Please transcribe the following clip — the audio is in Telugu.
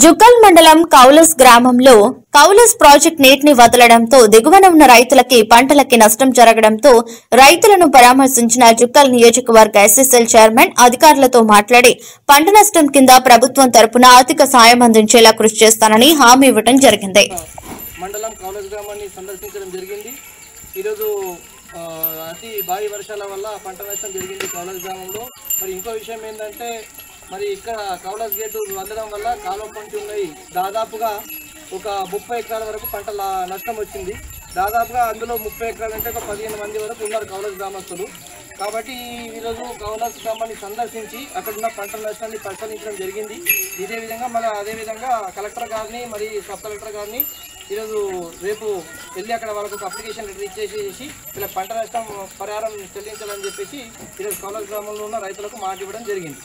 జుక్కల్ మండలం కౌలస్ గ్రామంలో కౌలస్ ప్రాజెక్ట్ నీటిని వదలడంతో దిగువన ఉన్న రైతులకి పంటలకి నష్టం జరగడంతో రైతులను పరామర్శించిన జుక్కల్ నియోజకవర్గ ఎస్ఎస్ఎల్ చైర్మన్ అధికారులతో మాట్లాడి పంట నష్టం కింద ప్రభుత్వం తరపున ఆర్థిక సాయం అందించేలా కృషి చేస్తానని హామీ ఇవ్వడం జరిగింది. మండలం కౌలస్ గ్రామాన్ని సందర్శించడం జరిగింది. ఈరోజు అతి భారీ వర్షాల వల్ల పంట నష్టం జరిగింది కౌలస్ గ్రామంలో. మరి ఇంకో విషయం ఏంటంటే మరి ఇక్కడ కౌలస్ గేటు వదలడం వల్ల కాలువ పంటి ఉన్నాయి. దాదాపుగా ఒక 30 ఎకరాల వరకు పంట నష్టం వచ్చింది. దాదాపుగా అందులో 30 ఎకరాలు అంటే ఒక 15 మంది వరకు ఉన్నారు కౌలస్ గ్రామస్తులు. కాబట్టి ఈరోజు కౌలస్ గ్రామాన్ని సందర్శించి అక్కడున్న పంట నష్టాన్ని పరిశీలించడం జరిగింది. ఇదే విధంగా అదేవిధంగా కలెక్టర్ గారిని మరి సబ్ కలెక్టర్ గారిని ఈరోజు రేపు వెళ్ళి అక్కడ వాళ్ళకు ఒక అప్లికేషన్ లెటర్ ఇచ్చేసి ఇలా పంట నష్టం పరిహారం చెల్లించాలని చెప్పేసి ఈరోజు కౌలస్ గ్రామంలో ఉన్న రైతులకు మాట ఇవ్వడం జరిగింది.